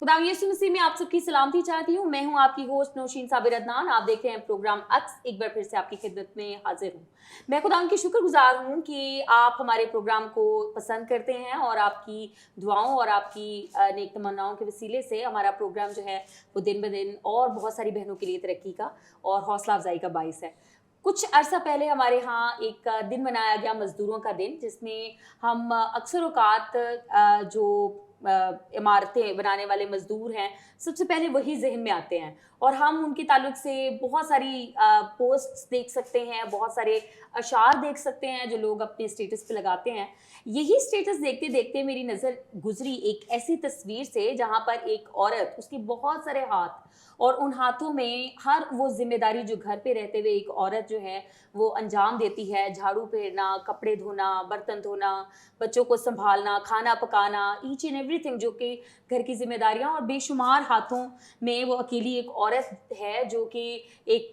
खुदा यीशु मसीह में आप सबकी सलामती चाहती हूँ। मैं हूँ आपकी होस्ट नौशीन साबिर अदनान। आप देख रहे हैं प्रोग्राम अक्स। एक बार फिर से आपकी खिदमत में हाजिर हूँ। मैं खुदा की शुक्रगुजार हूँ कि आप हमारे प्रोग्राम को पसंद करते हैं और आपकी दुआओं और आपकी नेक तमन्नाओं के वसीले से हमारा प्रोग्राम जो है वो दिन ब दिन और बहुत सारी बहनों के लिए तरक्की का और हौसला अफजाई का बाइस है। कुछ अर्सा पहले हमारे यहाँ एक दिन मनाया गया मजदूरों का दिन, जिसमें हम अक्सर औकात जो इमारतें बनाने वाले मजदूर हैं, सबसे पहले वही जहन में आते हैं और हम उनके ताल्लुक से बहुत सारी पोस्ट्स देख सकते हैं, बहुत सारे अशार देख सकते हैं जो लोग अपने स्टेटस पे लगाते हैं। यही स्टेटस देखते देखते मेरी नज़र गुजरी एक ऐसी तस्वीर से जहाँ पर एक औरत, उसके बहुत सारे हाथ और उन हाथों में हर वो जिम्मेदारी जो घर पे रहते हुए एक औरत जो है वो अंजाम देती है। झाड़ू फेरना, कपड़े धोना, बर्तन धोना, बच्चों को संभालना, खाना पकाना, ईच एंड एवरीथिंग जो कि घर की जिम्मेदारियां, और बेशुमार हाथों में वो अकेली एक औरत है जो कि एक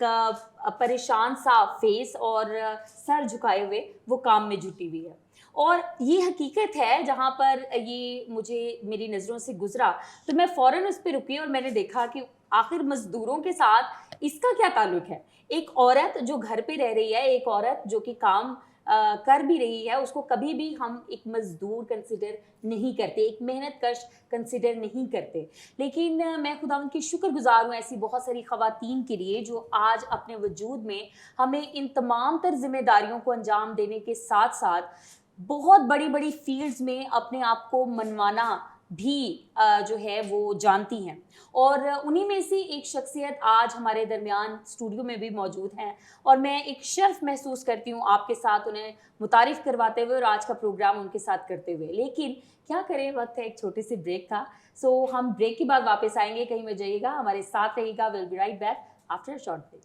परेशान सा फेस और सर झुकाए हुए वो काम में जुटी हुई है। और ये हकीकत है जहाँ पर ये मुझे मेरी नज़रों से गुजरा तो मैं फ़ौरन उस पर रुकी और मैंने देखा कि आखिर मजदूरों के साथ इसका क्या ताल्लुक है। एक औरत जो घर पे रह रही है, एक औरत जो कि काम कर भी रही है, उसको कभी भी हम एक मजदूर कंसिडर नहीं करते, एक मेहनत कश कंसिडर नहीं करते। लेकिन मैं खुदा की शुक्रगुजार हूँ ऐसी बहुत सारी ख़वातीन के लिए जो आज अपने वजूद में हमें इन तमाम तर जिम्मेदारियों को अंजाम देने के साथ साथ बहुत बड़ी बड़ी फील्ड्स में अपने आप को मनवाना भी जो है वो जानती हैं। और उन्हीं में से एक शख्सियत आज हमारे दरमियान स्टूडियो में भी मौजूद हैं और मैं एक शर्फ महसूस करती हूँ आपके साथ उन्हें मुतारिफ करवाते हुए और आज का प्रोग्राम उनके साथ करते हुए। लेकिन क्या करें, वक्त है एक छोटी सी ब्रेक का। सो हम ब्रेक के बाद वापस आएंगे, कहीं मत जाइएगा, हमारे साथ रहिएगा। Will be right back after a short break.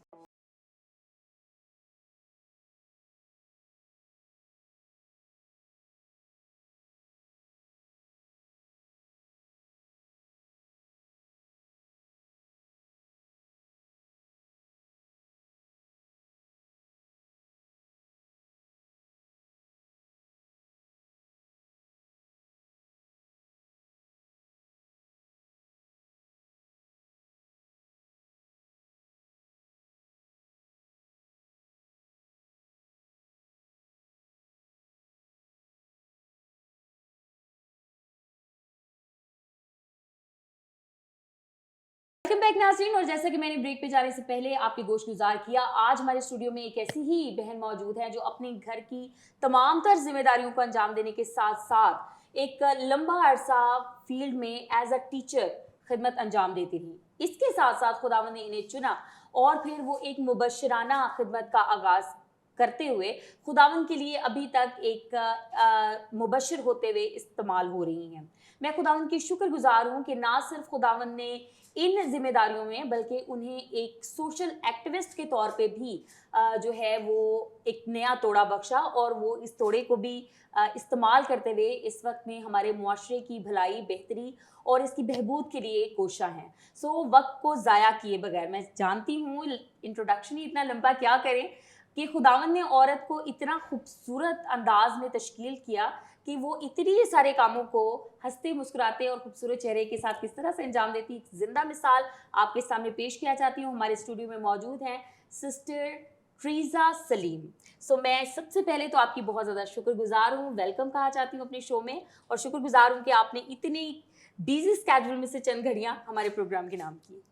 Welcome back नाज़रीन। और जैसा कि मैंने ब्रेक पे जाने से पहले आपके गोश गुजार किया, आज हमारे स्टूडियो में एक ऐसी ही बहन मौजूद है जो अपने घर की तमाम तर जिम्मेदारियों को अंजाम देने के साथ साथ एक लंबा अरसा फील्ड में एज अ टीचर खिदमत अंजाम देती रही। इसके साथ साथ खुदावंद ने इन्हें चुना और फिर वो एक मुबशराना खिदमत का आगाज करते हुए खुदावंद के लिए अभी तक एक मुबशर होते हुए इस्तेमाल हो रही हैं। मैं खुदावंद की शुक्रगुजार हूँ कि ना सिर्फ खुदावंद ने इन जिम्मेदारियों में बल्कि उन्हें एक सोशल एक्टिविस्ट के तौर पे भी जो है वो एक नया तोड़ा बख्शा और वो इस तोड़े को भी इस्तेमाल करते हुए इस वक्त में हमारे मुआशरे की भलाई, बेहतरी और इसकी बहबूद के लिए कोशा हैं। सो वक्त को ज़ाया किए बगैर, मैं जानती हूँ इंट्रोडक्शन ही इतना लंबा क्या करें, कि खुदावंद ने औरत को इतना खूबसूरत अंदाज में तश्कील किया कि वो इतने सारे कामों को हंसते मुस्कुराते और खूबसूरत चेहरे के साथ किस तरह से अंजाम देती, एक जिंदा मिसाल आपके सामने पेश किया चाहती हूँ। हमारे स्टूडियो में मौजूद हैं सिस्टर ट्रीजा सलीम। सो मैं सबसे पहले तो आपकी बहुत ज़्यादा शुक्रगुजार हूँ, वेलकम कहा चाहती हूँ अपने शो में, और शुक्रगुजार हूँ कि आपने इतनी बिजी स्केड्यूल में से चंद घड़ियाँ हमारे प्रोग्राम के नाम की।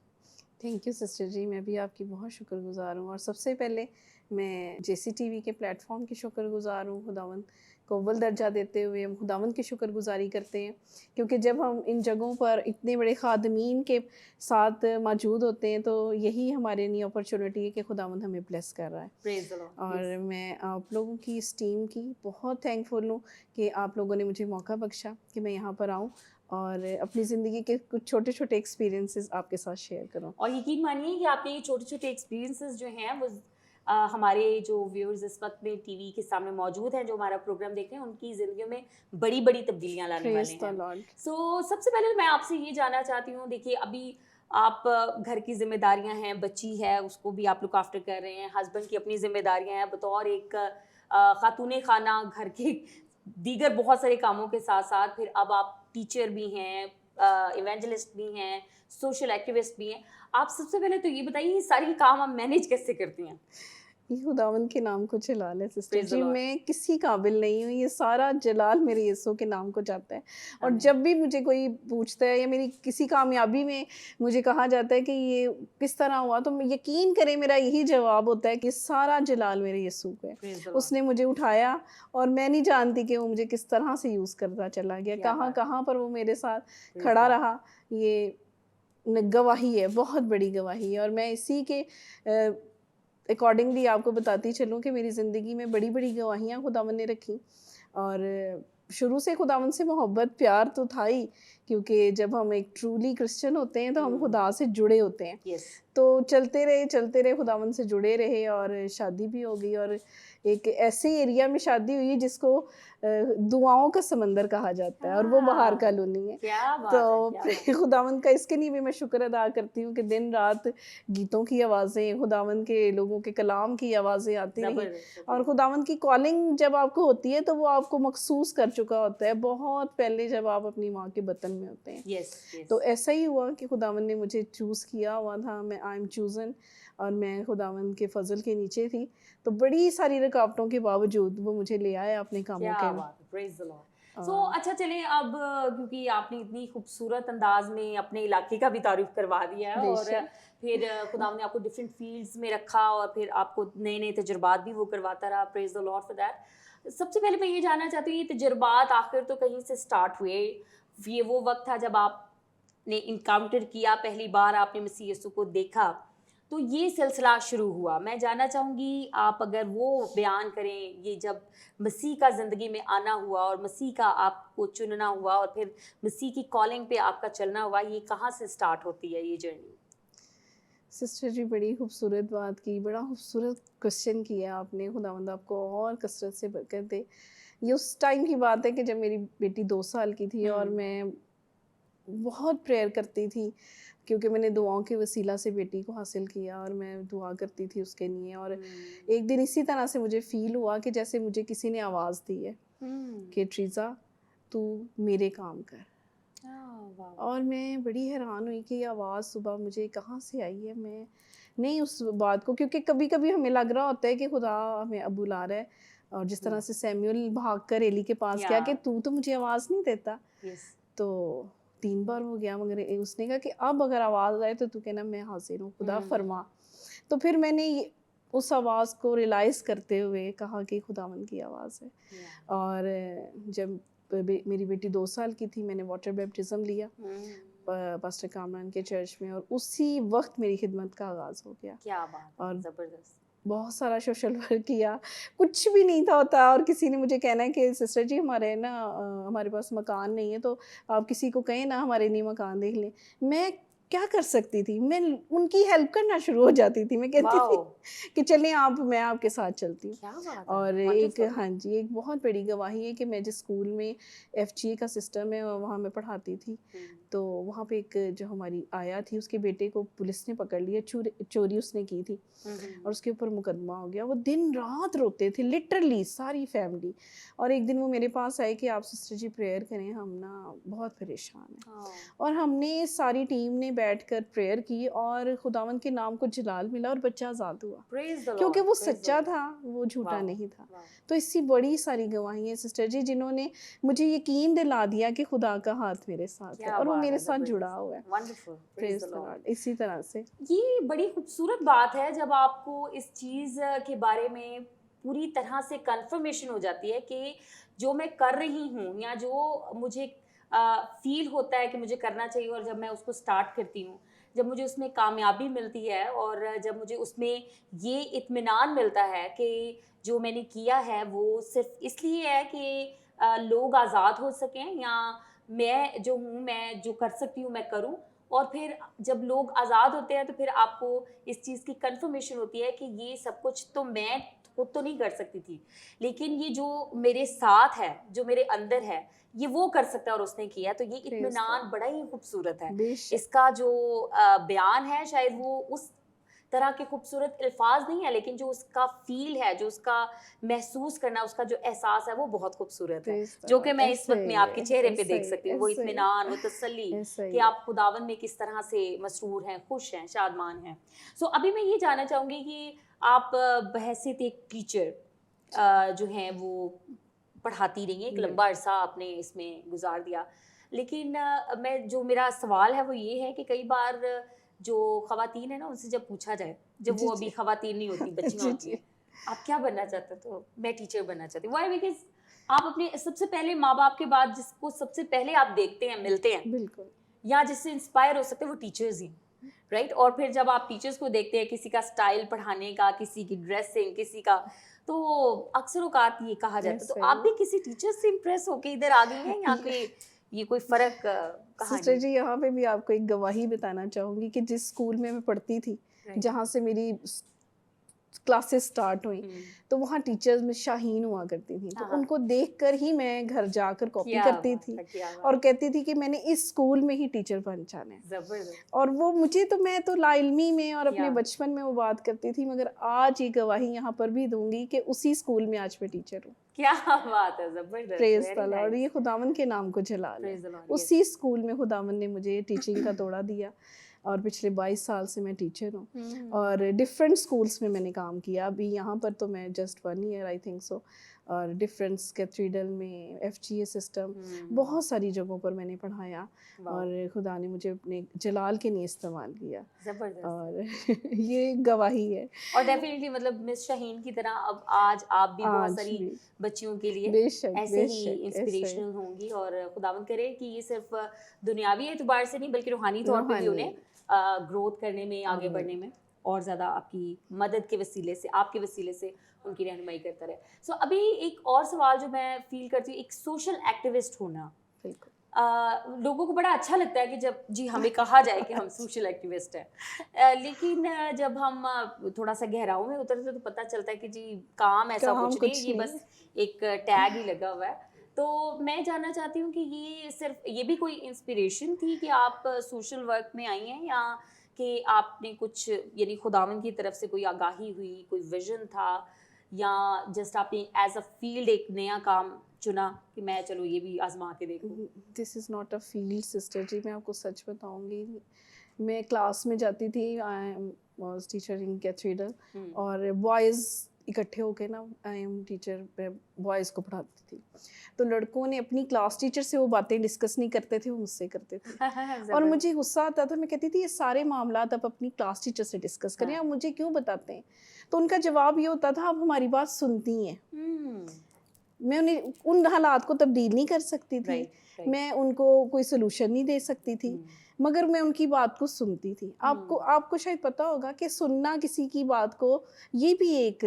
थैंक यू सिस्टर जी, मैं भी आपकी बहुत शुक्रगुजार हूँ। और सबसे पहले मैं JCTV के प्लेटफॉर्म की शुक्रगुजार हूँ। खुदावंद को अव्वल दर्जा देते हुए हम खुदावंद की शुक्रगुजारी करते हैं, क्योंकि जब हम इन जगहों पर इतने बड़े खादमीन के साथ मौजूद होते हैं तो यही हमारे लिए अपॉर्चुनिटी है कि खुदावंद हमें ब्लेस कर रहा है। Praise the Lord. और मैं आप लोगों की इस टीम की बहुत थैंकफुल हूँ कि आप लोगों ने मुझे मौका बख्शा कि मैं यहाँ पर आऊँ और अपनी ज़िंदगी के कुछ छोटे छोटे एक्सपीरियंसेस आपके साथ शेयर करूँ। और यकीन मानिए कि आपके ये छोटे छोटे एक्सपीरियंसेस जो हैं वो हमारे जो व्यूअर्स इस वक्त में टीवी के सामने मौजूद हैं, जो हमारा प्रोग्राम देख रहे हैं, उनकी ज़िंदगियों में बड़ी बड़ी तब्दीलियां लाने वाले प्रेज द हैं। लॉर्ड। सो सबसे पहले मैं आपसे ये जानना चाहती हूँ, देखिए अभी आप घर की जिम्मेदारियां हैं, बच्ची है उसको भी आप लुक आफ्टर कर रहे हैं, हस्बैंड की अपनी जिम्मेदारियां हैं बतौर एक खातून खाना, घर के दीगर बहुत सारे कामों के साथ साथ फिर अब आप टीचर भी हैं, इवेंजलिस्ट भी हैं, सोशल एक्टिविस्ट भी हैं। आप सबसे पहले तो ये बताइए, ये सारी काम आप मैनेज कैसे करती हैं? ये खुदावंद के नाम को जलाल है सिस्टर प्रेज द जी, लॉर्ड। मैं किसी काबिल नहीं हूँ, ये सारा जलाल मेरे यीशु के नाम को जाता है। और आमीन। जब भी मुझे कोई पूछता है या मेरी किसी कामयाबी में मुझे कहा जाता है कि ये किस तरह हुआ, तो यकीन करें मेरा यही जवाब होता है कि सारा जलाल मेरे यीशु को है। Praise the Lord. उसने मुझे उठाया और मैं नहीं जानती कि वो मुझे किस तरह से यूज़ करता चला गया, क्या कहाँ बात। कहाँ पर वो मेरे साथ प्रेज खड़ा गॉड। रहा। ये गवाही है, बहुत बड़ी गवाही है। और मैं इसी के अकॉर्डिंगली आपको बताती चलूँ कि मेरी ज़िंदगी में बड़ी-बड़ी गवाहियाँ खुदावंद ने रखी। और शुरू से खुदावंद से मोहब्बत प्यार तो था ही, क्योंकि जब हम एक ट्रूली क्रिश्चियन होते हैं तो हम खुदा से जुड़े होते हैं। यस। तो चलते रहे खुदावंद से जुड़े रहे और शादी भी हो गई। और एक ऐसे एरिया में शादी हुई जिसको दुआओं का समंदर कहा जाता है, और वो बाहर कॉलोनी है। क्या बात है, तो क्या बात है। खुदावंद का इसके लिए भी मैं शुक्र अदा करती हूँ कि दिन रात गीतों की आवाज़ें, खुदावंद के लोगों के कलाम की आवाज़ें आती रहीं। जबरदस्त, और जबरदस्त। खुदावंद की कॉलिंग जब आपको होती है तो वो आपको मखसूस कर चुका होता है बहुत पहले, जब आप अपनी माँ के बतन में होते हैं। Yes, yes. तो ऐसा ही हुआ कि खुदावंद ने मुझे चूज़ किया हुआ था, मैं आई एम चूज़न, और मैं खुदावंद के फजल के नीचे थी। तो बड़ी सारी रुकावटों के बावजूद वो मुझे ले आया अपने कामों क्या के बात है, प्रेज द लॉर्ड। आ, सो अच्छा चलिए, अब क्योंकि आपने इतनी खूबसूरत अंदाज में अपने इलाके का भी तारीफ करवा दिया है, और बेशक। फिर खुदा ने आपको डिफरेंट फील्ड्स में रखा, और फिर आपको नए नए तजुर्बात भी वो करवाता रहा। Praise the Lord for that. सबसे पहले मैं ये जानना चाहती हूँ, ये तजुर्बात आखिर तो कहीं से स्टार्ट हुए। ये वो वक्त था जब आपने इनकाउंटर किया, पहली बार आपने मसीह यीशु को देखा, तो ये सिलसिला शुरू हुआ। मैं जानना चाहूँगी, आप अगर वो बयान करें, ये जब मसीह का ज़िंदगी में आना हुआ और मसीह का आपको चुनना हुआ और फिर मसीह की कॉलिंग पे आपका चलना हुआ, ये कहाँ से स्टार्ट होती है ये जर्नी? सिस्टर जी, बड़ी खूबसूरत बात की, बड़ा खूबसूरत क्वेश्चन किया आपने। खुदावंद आपको और कसरत से बरकत दे। ये उस टाइम की बात है कि जब मेरी बेटी 2 साल की थी और मैं बहुत प्रेयर करती थी, क्योंकि मैंने दुआओं के वसीला से बेटी को हासिल किया और मैं दुआ करती थी उसके लिए। और एक दिन इसी तरह से मुझे फ़ील हुआ कि जैसे मुझे किसी ने आवाज़ दी है कि ट्रीज़ा, तू मेरे काम कर। और मैं बड़ी हैरान हुई कि ये आवाज़ सुबह मुझे कहाँ से आई है। मैं नहीं उस बात को, क्योंकि कभी-कभी हमें लग रहा होता है कि खुदा हमें अब बुला रहा है, और जिस तरह से सैमुअल भाग कर एली के पास गया कि तू तो मुझे आवाज़ नहीं देता। तो 3 बार वो गया, मगर उसने कहा कि अब अगर आवाज़ आए तो तू कहना मैं हाज़िर हूँ, खुदा फरमा। तो फिर मैंने उस आवाज़ को रियलाइज़ करते हुए कहा कि खुदावंद की आवाज़ है। और जब मेरी बेटी 2 साल की थी, मैंने वाटर बैप्टिज़्म लिया पास्टर कामरान के चर्च में, और उसी वक्त मेरी खिदमत का आगाज़ हो गया। क्या बात, और ज़बरदस्त। बहुत सारा सोशल वर्क किया, कुछ भी नहीं था होता, और किसी ने मुझे कहना है कि सिस्टर जी हमारे पास मकान नहीं है, तो आप किसी को कहें ना हमारे लिए मकान देख लें। मैं क्या कर सकती थी? मैं उनकी हेल्प करना शुरू हो जाती थी। मैं कहती थी कि चलें आप, मैं आपके साथ चलती हूँ। क्या बात है, और वंडरफुल। हाँ जी, एक बहुत बड़ी गवाही है कि मैं जिस स्कूल में FGA का सिस्टम है वहाँ मैं पढ़ाती थी, तो वहाँ पे एक जो हमारी आया थी, उसके बेटे को पुलिस ने पकड़ लिया, चोरी उसने की थी, और उसके ऊपर मुकदमा हो गया। वो दिन रात रोते थे, लिटरली सारी फैमिली। और एक दिन वो मेरे पास आए कि आप सिस्टर जी प्रेयर करें, हम ना बहुत परेशान हैं। और हमने सारी टीम ने बैठकर प्रेयर की, और खुदावंद के नाम को जलाल मिला और बच्चा आज़ाद हुआ, क्योंकि वो सच्चा था, वो झूठा नहीं था। तो इससी बड़ी सारी गवाहियाँ सिस्टर जी, जिन्होंने मुझे यकीन दिला दिया कि खुदा का हाथ मेरे साथ है और वो मेरे साथ जुड़ा हुआ है। Wonderful, praise the Lord. इसी तरह से ये बड़ी खूबसूरत बात है जब आपको इस चीज़ के बारे में पूरी तरह से कंफर्मेशन हो जाती है कि जो मैं कर रही हूँ या जो मुझे फील होता है कि मुझे करना चाहिए, और जब मैं उसको स्टार्ट करती हूँ, जब मुझे उसमें कामयाबी मिलती है, और जब मुझे उसमें ये इत्मीनान मिलता है कि जो मैंने किया है वो सिर्फ इसलिए है कि लोग आज़ाद हो सकें, या मैं जो हूँ, मैं जो कर सकती हूँ मैं करूँ। और फिर जब लोग आज़ाद होते हैं तो फिर आपको इस चीज़ की कंफर्मेशन होती है कि ये सब कुछ तो मैं खुद तो नहीं कर सकती थी, लेकिन ये जो मेरे साथ है, जो मेरे अंदर है, ये वो कर सकता है और उसने किया। तो ये इत्मीनान बड़ा ही खूबसूरत है। इसका जो बयान है, शायद वो उस तरह के खूबसूरत अल्फाज नहीं है, लेकिन जो उसका फील है, जो उसका महसूस करना, उसका जो एहसास है वो बहुत खूबसूरत है, जो कि मैं इस वक्त में आपके चेहरे पे देख सकती हूँ। वो इत्मीनान, वो तसल्ली कि आप खुदावंद में किस तरह से मसरूर हैं, खुश हैं, शादमान हैं। सो अभी मैं ये जानना चाहूँगी कि आप बहैसियत एक टीचर जो हैं वो पढ़ाती रही हैं, एक लंबा अरसा आपने इसमें गुजार दिया, लेकिन मेरा सवाल है वो ये है कि कई बार जो खवातीन है ना, उनसे जब पूछा जाए, जब वो अभी खवातीन नहीं होती, बच्चियां होती हैं, आप क्या बनना चाहते हो, तो मैं टीचर बनना चाहती हूँ। व्हाई? बिकॉज आप अपने सबसे पहले माँ बाप के बाद जिसको सबसे पहले आप देखते हैं, मिलते हैं, बिल्कुल, या जिससे इंस्पायर हो सकते हैं, वो टीचर्स ही, राइट? और फिर जब आप टीचर्स को देखते हैं, किसी का स्टाइल पढ़ाने का, किसी की ड्रेसिंग, किसी का, तो अक्सर औकात ये कहा जाता है, तो आप भी किसी टीचर से इम्प्रेस होके इधर आ गई हैं, या कोई ये कोई फर्क सिस्टर जी यहाँ पे भी आपको एक गवाही बताना चाहूँगी कि जिस स्कूल में मैं पढ़ती थी, जहाँ से मेरी क्लासेस स्टार्ट हुई, तो वहाँ टीचर्स में शाहीन हुआ करती थी, तो उनको देखकर ही मैं घर जाकर कॉपी करती थी और कहती थी कि मैंने इस स्कूल में ही टीचर बन जाना है। और वो मुझे तो, मैं तो लाइल्मी में और अपने बचपन में वो बात करती थी, मगर आज ये गवाही यहाँ पर भी दूंगी कि उसी स्कूल में आज मैं टीचर हूँ। क्या बात है, जबरदस्त, प्रेज द लॉर्ड। और ये खुदावन के नाम को जलाल है। उसी स्कूल में खुदावन ने मुझे टीचिंग का तोड़ा दिया और पिछले 22 साल से मैं टीचर हूँ और डिफरेंट स्कूल्स में मैंने काम किया। अभी यहाँ पर तो मैं just 1 year I think so, और डिफरेंट कैथेड्रल में, FGA सिस्टम, बहुत सारी जगहों पर मैंने पढ़ाया और खुदा ने मुझे अपने जलाल के लिए इस्तेमाल किया। जबरदस्त। और ये गवाही है। और डेफिनेटली मतलब मिस शाहीन की तरह अब आज आप भी बहुत सारी बच्चियों के लिए ऐसे ही इंस्पिरेशनल होंगी, और खुदावंद करे कि ये सिर्फ दुनियावी एतबार से नहीं बल्कि रूहानी तौर पे भी उन्हें ग्रोथ करने में, आगे बढ़ने में और ज़्यादा आपकी मदद के वसीले से, आपके वसीले से उनकी रहनुमाई करता रहे। सो अभी एक और सवाल जो मैं फील करती हूँ, एक सोशल एक्टिविस्ट होना, लोगों को बड़ा अच्छा लगता है कि जब जी हमें कहा जाए कि हम सोशल एक्टिविस्ट हैं, लेकिन जब हम थोड़ा सा गहराई में उतरते तो पता चलता है कि जी काम ऐसा कुछ नहीं, ये बस एक टैग ही लगा हुआ है। तो मैं जानना चाहती हूँ कि ये सिर्फ ये भी कोई इंस्पिरेशन थी कि आप सोशल वर्क में आई हैं, या कि आपने कुछ यानी खुदावंद की तरफ से कोई आगाही हुई, कोई विजन था, या जस्ट आपने एज अ फील्ड एक नया काम चुना कि मैं चलो ये भी आजमा के देखूं? This is not a field sister ji, मैं आपको सच बताऊंगी। मैं क्लास में जाती थी, I was teacher in cathedral, और बॉयज़ इकट्ठे होके ना, आई एम टीचर, बॉयज़ को पढ़ाती थी। तो लड़कों ने अपनी क्लास टीचर से वो बातें डिस्कस नहीं करते थे, वो मुझसे करते थे। और मुझे गुस्सा आता था, मैं कहती थी ये सारे मामलात आप अपनी क्लास टीचर से डिस्कस करें, आप मुझे क्यों बताते हैं? तो उनका जवाब ये होता था, आप हमारी बात सुनती हैं। मैं उन्हें उन हालात को तब्दील नहीं कर सकती थी, मैं उनको कोई सोल्यूशन नहीं दे सकती थी, मगर मैं उनकी बात को सुनती थी। आपको शायद पता होगा कि सुनना किसी की बात को, ये भी एक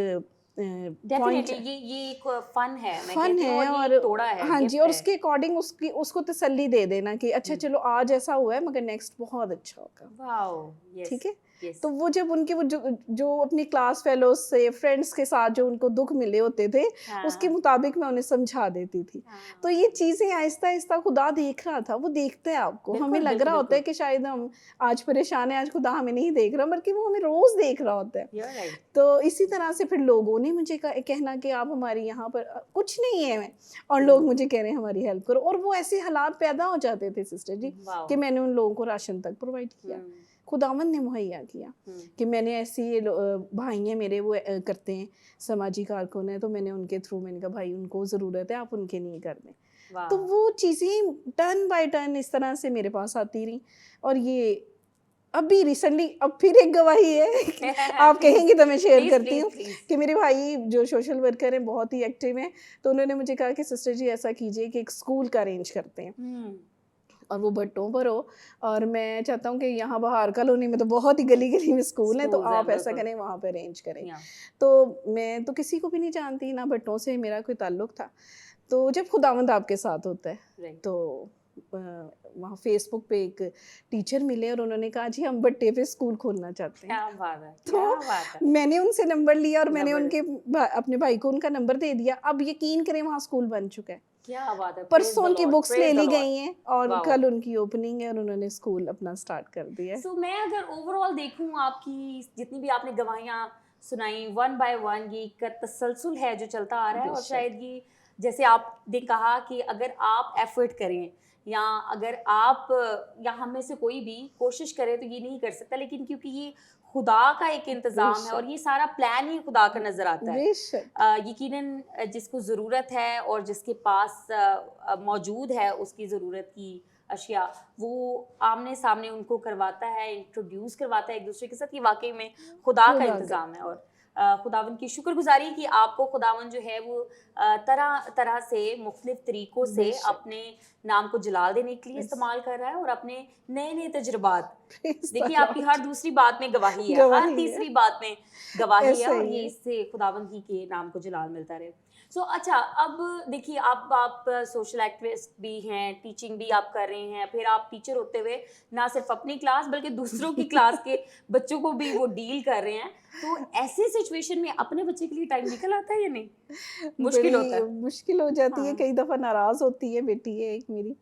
डेफिनेटली ये एक फन है, मैं फन कहती हूँ, है, और ये तोड़ा है, हाँ जी, और उसके अकॉर्डिंग उसको तसल्ली दे देना कि अच्छा चलो आज ऐसा हुआ है मगर नेक्स्ट बहुत अच्छा होगा। वाओ, यस, ठीक है। yes. तो वो जब उनके वो जो अपनी क्लास फेलोज से, फ्रेंड्स के साथ जो उनको दुख मिले होते थे, उसके मुताबिक मैं उन्हें समझा देती थी। तो ये चीज़ें आहिस्ता आहिस्ता खुदा देख रहा था, वो देखता है आपको। हमें लग रहा होता है कि शायद हम आज परेशान हैं, आज खुदा हमें नहीं देख रहा, बल्कि वो हमें रोज़ देख रहा होता है। तो इसी तरह से फिर लोगों ने मुझे कहना कि आप हमारी यहाँ पर कुछ नहीं है, और लोग मुझे कह रहे हैं हमारी हेल्प करो, और वो ऐसे हालात पैदा हो जाते थे सिस्टर जी कि मैंने उन लोगों को राशन तक प्रोवाइड किया, खुदावन ने मुहैया किया। कि मैंने ऐसी भाई हैं मेरे, वो करते हैं समाजी कारकुन है, तो मैंने उनके थ्रू मैंने कहा भाई उनको ज़रूरत है, आप उनके लिए कर दें। तो वो चीज़ें टर्न बाय टर्न इस तरह से मेरे पास आती रही, और ये अभी रिसेंटली अब फिर एक गवाही है आप कहेंगे तो मैं शेयर करती हूँ कि मेरे भाई जो सोशल वर्कर हैं बहुत ही एक्टिव हैं, तो उन्होंने मुझे कहा कि सिस्टर जी ऐसा कीजिए कि एक स्कूल का अरेंज करते हैं और वो भट्टों पर हो, और मैं चाहता हूँ कि यहाँ बाहर कॉलोनी में तो बहुत ही गली गली में स्कूल है, तो आप ऐसा करें वहाँ पे अरेंज करें। तो मैं तो किसी को भी नहीं जानती, ना भट्टों से मेरा कोई ताल्लुक था। तो जब खुदावंद आपके साथ होता है तो वहाँ फेसबुक पे एक टीचर मिले और उन्होंने कहा जी हम बट्टे पे स्कूल खोलना चाहते हैं। क्या बात है, तो क्या बात है। मैंने उनसे नंबर लिया और मैंने उनके जबरदस्त, अपने भाई को उनका नंबर दे दिया। अब यकीन करें वहाँ स्कूल बन चुका है। क्या बात है। प्रेज परसों द उनकी लॉर्ड, बुक्स ले प्रेज द ली लॉर्ड। गई हैं और वाओ। कल उनकी ओपनिंग है और उन्होंने स्कूल अपना स्टार्ट कर दिया है। सो मैं अगर ओवरऑल देखूं आपकी जितनी भी आपने गवाहियां सुनाई, वन बाय वन ये एक तसलसल है जो चलता आ रहा है, और बेशक। शायद ये जैसे आपने कहा कि अगर आप एफर्ट करें या अगर आप या हम में से कोई भी कोशिश करे तो ये नहीं कर सकता, लेकिन क्योंकि ये खुदा का एक इंतज़ाम है बेशक, और ये सारा प्लान ही खुदा का नज़र आता है। बेशक। यकीनन जिसको ज़रूरत है और जिसके पास मौजूद है उसकी ज़रूरत की अशिया, वो आमने सामने उनको करवाता है, इंट्रोड्यूस करवाता है एक दूसरे के साथ। ये वाकई में खुदा का खुदा का इंतज़ाम है, और खुदावन की शुक्रगुजारी कि आपको खुदावन जो है वो तरह तरह से मुख्तलिफ तरीक़ों से बेशक। अपने नाम को जलाल देने के लिए बस। इस्तेमाल कर रहा है, और अपने नए नए तजुर्बात, Praise the देखिए आपकी Lord। हर दूसरी बात में गवाही है, हर गवाही है। तीसरी बात में गवाही है, ऐसा और ही ये है। इससे खुदावन ही के नाम को जलाल मिलता रहे। सो अच्छा, अब देखिए आप सोशल एक्टिविस्ट भी हैं, टीचिंग भी आप कर रहे हैं, फिर आप टीचर होते हुए ना सिर्फ अपनी क्लास बल्कि दूसरों की क्लास के बच्चों को भी वो डील कर रहे हैं। तो ऐसे सिचुएशन में अपने बच्चे के लिए टाइम निकल आता है या नहीं? मुश्किल होता बड़ी है। मुश्किल हो जाती है, हाँ। कई दफ़ा नाराज़ होती है बेटी है एक मेरी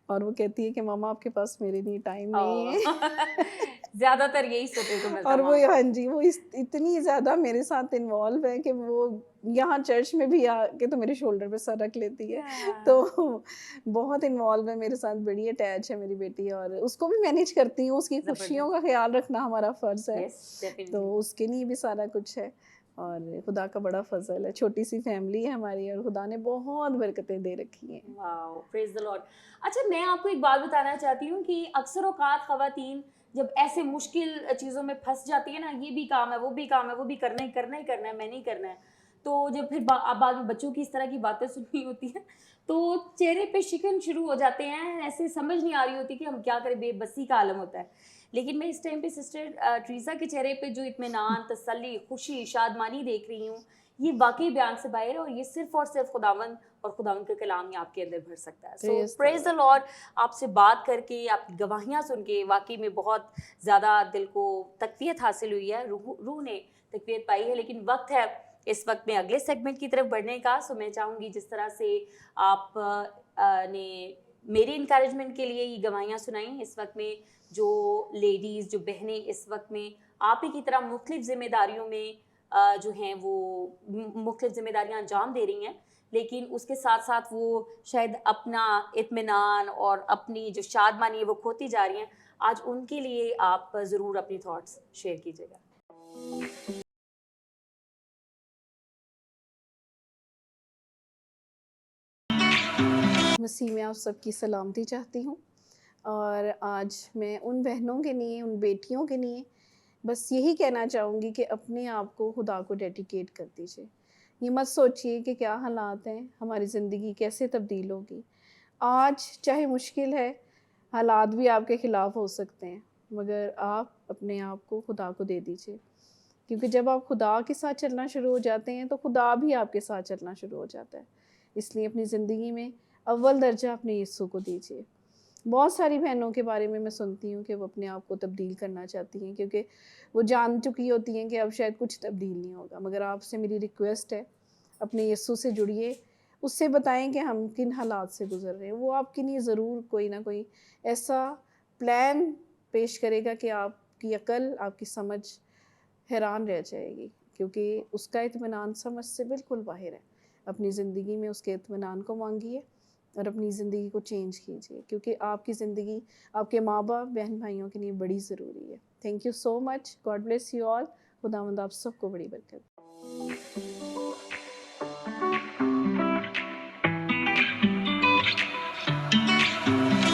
और वो कहती है कि मम्मा आपके पास मेरे लिए टाइम नहीं ओह! है। ज़्यादातर यही सुनने को मिलता और है वो माँ हाँ को। जी, वो इतनी ज़्यादा मेरे साथ इन्वॉल्व है कि वो यहाँ चर्च में भी आके तो मेरे शोल्डर पे सर रख लेती है। या तो बहुत इन्वॉल्व है मेरे साथ, बड़ी अटैच है मेरी बेटी और उसको भी मैनेज करती हूँ, उसकी खुशियों ज़बरदस्त। का ख़्याल रखना हमारा फ़र्ज़ है। यस, तो डेफिनिटली। उसके लिए भी सारा कुछ है और खुदा का बड़ा फ़ज़ल है। छोटी-सी फैमिली है हमारी और खुदा ने बहुत बरकतें दे रखी हैं। Wow, praise the Lord. अच्छा, मैं आपको एक बात बताना चाहती हूँ कि अक्सर औक़ात ख़वातीन जब ऐसे मुश्किल चीज़ों में फँस जाती है ना, ये भी काम है, वो भी काम है, वो भी करना ही करना ही करना है, मैंने ही करना है। तो जब फिर बाद में बच्चों की इस तरह की बातें सुननी होती हैं, तो चेहरे पे शिकन शुरू हो जाते हैं, ऐसे समझ नहीं आ रही होती कि हम क्या करें, बेबसी का आलम होता है। लेकिन मैं इस टाइम पे सिस्टर ट्रीज़ा के चेहरे पे जो इत्मीनान, तसल्ली, खुशी, शादमानी देख रही हूँ, ये वाक़ई बयान से बाहर है, और ये सिर्फ़ और सिर्फ़ खुदावंद और खुदावंद का कलाम ही आपके अंदर भर सकता है। So praise the praise the Lord. Lord. आपसे बात करके, आपकी गवाहियाँ सुन के वाक़ई में बहुत ज़्यादा दिल को तक़वियत हासिल हुई है, रूह ने तक़वियत पाई है। लेकिन वक़्त है इस वक़्त में अगले सेगमेंट की तरफ बढ़ने का। सो मैं चाहूँगी जिस तरह से आप ने मेरी एनकरेजमेंट के लिए ये गवाहियाँ सुनाई, इस वक़्त में जो लेडीज़, जो बहनें इस वक़्त में आप ही की तरह मुख्तलिफ़ ज़िम्मेदारियों में जो हैं वो मुख्तलिफ़ ज़िम्मेदारियाँ अंजाम दे रही हैं, लेकिन उसके साथ-साथ वो शायद अपना इत्मीनान और अपनी जो शादमानी है वो खोती जा रही हैं। आज उनके लिए आप ज़रूर अपनी थॉट्स शेयर कीजिएगा। मसीह में आप सबकी सलामती चाहती हूँ और आज मैं उन बहनों के लिए, उन बेटियों के लिए बस यही कहना चाहूँगी कि अपने आप को खुदा को डेडिकेट कर दीजिए। ये मत सोचिए कि क्या हालात हैं, हमारी ज़िंदगी कैसे तब्दील होगी। आज चाहे मुश्किल है, हालात भी आपके ख़िलाफ़ हो सकते हैं, मगर आप अपने आप को खुदा को दे दीजिए। क्योंकि जब आप खुदा के साथ चलना शुरू हो जाते हैं, तो खुदा भी आपके साथ चलना शुरू हो जाता है। इसलिए अपनी ज़िंदगी में अव्वल दर्जा अपने यीशु को दीजिए। बहुत सारी बहनों के बारे में मैं सुनती हूँ कि वो अपने आप को तब्दील करना चाहती हैं क्योंकि वो जान चुकी होती हैं कि अब शायद कुछ तब्दील नहीं होगा। मगर आपसे मेरी रिक्वेस्ट है, अपने यीशु से जुड़िए, उससे बताएं कि हम किन हालात से गुज़र रहे हैं। वो आपके लिए ज़रूर कोई ना कोई ऐसा प्लान पेश करेगा कि आपकी अकल, आपकी समझ हैरान रह जाएगी, क्योंकि उसका इत्मीनान समझ से बिल्कुल बाहर है। अपनी ज़िंदगी में उसके इत्मीनान को मांगिए और अपनी ज़िंदगी को चेंज कीजिए, क्योंकि आपकी ज़िंदगी आपके माँ-बाप, बहन-भाइयों के लिए बड़ी ज़रूरी है। Thank you so much. God bless you all. खुदावंद आप सबको बड़ी बरकत।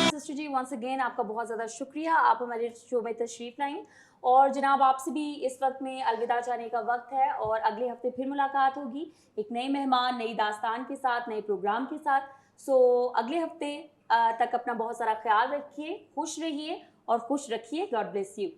सिस्टर जी, वंस अगेन आपका बहुत ज़्यादा शुक्रिया, आप हमारे शो में तशरीफ़ लाईं। और जनाब, आपसे भी इस वक्त में अलविदा चाहने का वक्त है, और अगले हफ्ते फिर मुलाकात होगी एक नए मेहमान, नई दास्तान के साथ, नए प्रोग्राम के साथ। सो अगले हफ्ते तक अपना बहुत सारा ख्याल रखिए, खुश रहिए और खुश रखिए। God bless you.